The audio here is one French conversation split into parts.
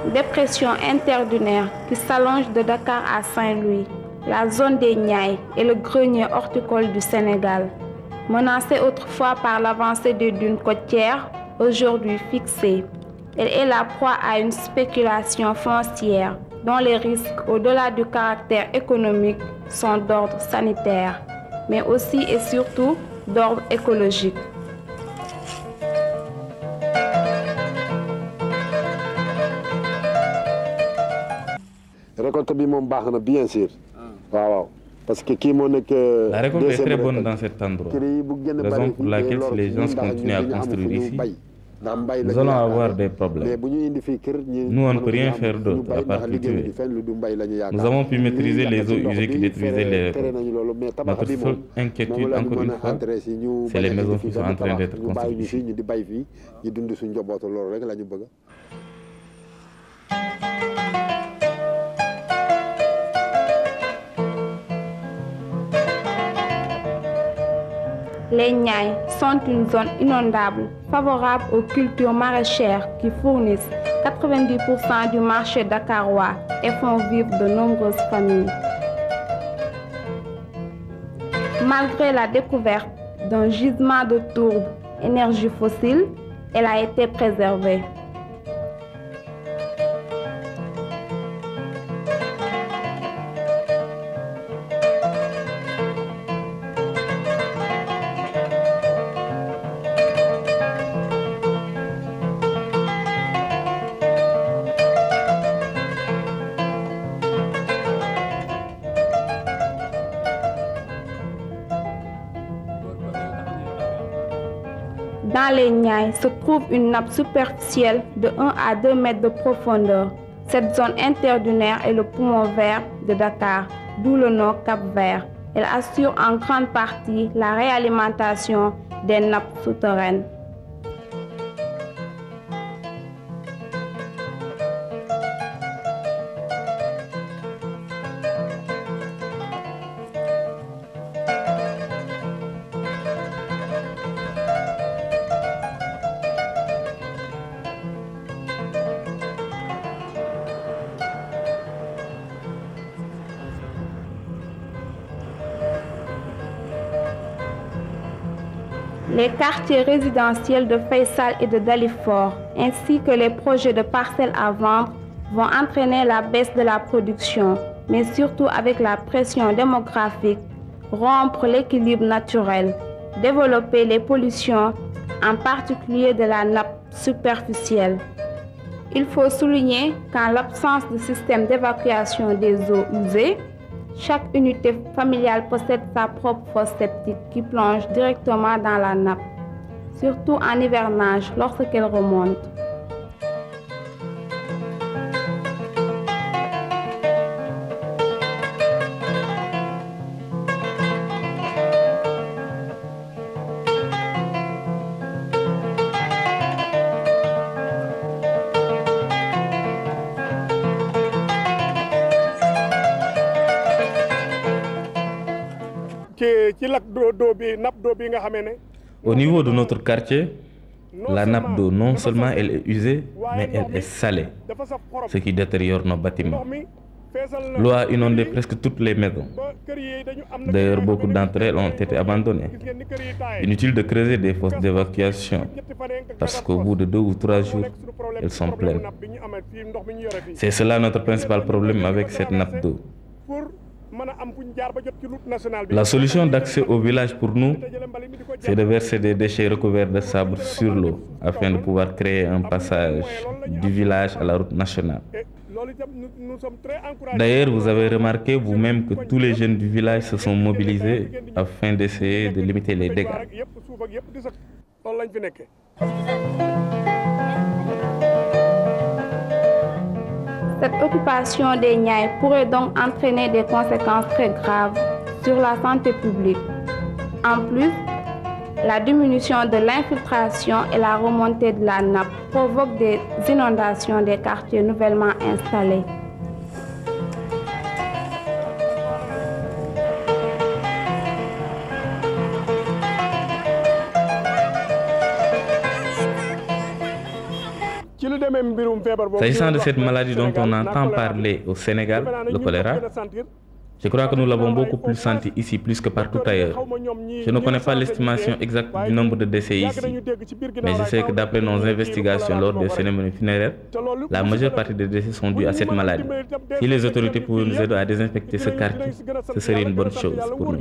Dépression interdunaire qui s'allonge de Dakar à Saint-Louis. La zone des Niayes est le grenier horticole du Sénégal. Menacée autrefois par l'avancée des dunes côtières, aujourd'hui fixée. Elle est la proie à une spéculation foncière dont les risques, au-delà du caractère économique, sont d'ordre sanitaire, mais aussi et surtout d'ordre écologique. Récolte bi moom baax na bien sûr. waaw parce que kii moo nekk. La récolte est très bonne dans cet endroit. Raison pour laquelle si les gens continuent à construire ici, nous allons avoir des problèmes. Nous, on ne peut rien faire d'autre à part cultiver. Nous avons pu maîtriser les eaux usées qui détruisaient les récoltes. Notre seule inquiétude, encore une fois, c'est les maisons qui sont en train d'être construites ici. Les Niayes sont une zone inondable, favorable aux cultures maraîchères qui fournissent 90% du marché dakarois et font vivre de nombreuses familles. Malgré la découverte d'un gisement de tourbe énergie fossile, elle a été préservée. Dans les Niayes se trouve une nappe superficielle de 1 à 2 mètres de profondeur. Cette zone interdunaire est le poumon vert de Dakar, d'où le nom Cap-Vert. Elle assure en grande partie la réalimentation des nappes souterraines. Les quartiers résidentiels de Faisal et de Dalifort, ainsi que les projets de parcelles à vendre, vont entraîner la baisse de la production, mais surtout avec la pression démographique, rompre l'équilibre naturel, développer les pollutions, en particulier de la nappe superficielle. Il faut souligner qu'en l'absence de système d'évacuation des eaux usées, chaque unité familiale possède sa propre fosse septique qui plonge directement dans la nappe, surtout en hivernage lorsqu'elle remonte. Au niveau de notre quartier, la nappe d'eau, non seulement elle est usée, mais elle est salée, ce qui détériore nos bâtiments. L'eau a inondé presque toutes les maisons. D'ailleurs, beaucoup d'entre elles ont été abandonnées. Inutile de creuser des fosses d'évacuation, parce qu'au bout de 2 ou 3 jours, elles sont pleines. C'est cela notre principal problème avec cette nappe d'eau. La solution d'accès au village pour nous, c'est de verser des déchets recouverts de sable sur l'eau afin de pouvoir créer un passage du village à la route nationale. D'ailleurs, vous avez remarqué vous-même que tous les jeunes du village se sont mobilisés afin d'essayer de limiter les dégâts. Cette occupation des Niayes pourrait donc entraîner des conséquences très graves sur la santé publique. En plus, la diminution de l'infiltration et la remontée de la nappe provoquent des inondations des quartiers nouvellement installés. S'agissant de cette maladie dont on entend parler au Sénégal, le choléra, je crois que nous l'avons beaucoup plus senti ici plus que partout ailleurs. Je ne connais pas l'estimation exacte du nombre de décès ici, mais je sais que d'après nos investigations lors des cérémonies funéraires, la majeure partie des décès sont dus à cette maladie. Si les autorités pouvaient nous aider à désinfecter ce quartier, ce serait une bonne chose pour nous.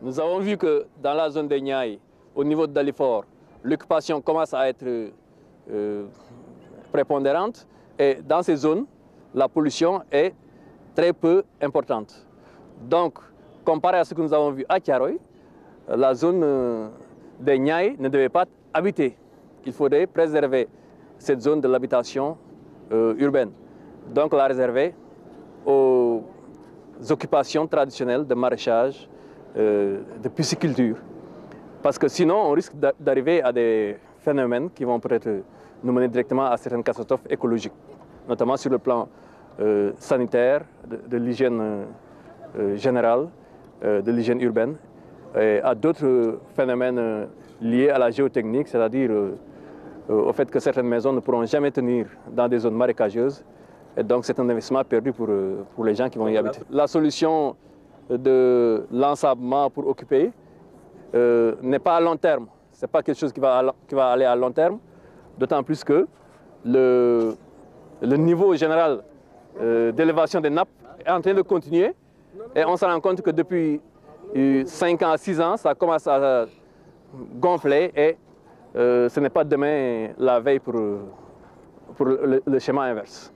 Nous avons vu que dans la zone des Niayes, au niveau de Dalifort, l'occupation commence à être prépondérante et dans ces zones, la pollution est très peu importante. Donc, comparé à ce que nous avons vu à Thiaroye, la zone des Niayes ne devait pas être habitée. Il faudrait préserver cette zone de l'habitation urbaine. Donc, la réserver aux occupations traditionnelles de maraîchage, de pisciculture. Parce que sinon, on risque d'arriver à des phénomènes qui vont peut-être nous mener directement à certaines catastrophes écologiques, notamment sur le plan sanitaire, de l'hygiène générale, de l'hygiène urbaine, et à d'autres phénomènes liés à la géotechnique, c'est-à-dire au fait que certaines maisons ne pourront jamais tenir dans des zones marécageuses. Et donc c'est un investissement perdu pour les gens qui vont y habiter. La solution de l'ensablement pour occuper n'est pas à long terme. Ce n'est pas quelque chose qui va aller à long terme, d'autant plus que le niveau général d'élévation des nappes est en train de continuer. Et on se rend compte que depuis 5 ans à 6 ans, ça commence à gonfler et ce n'est pas demain la veille pour le schéma inverse.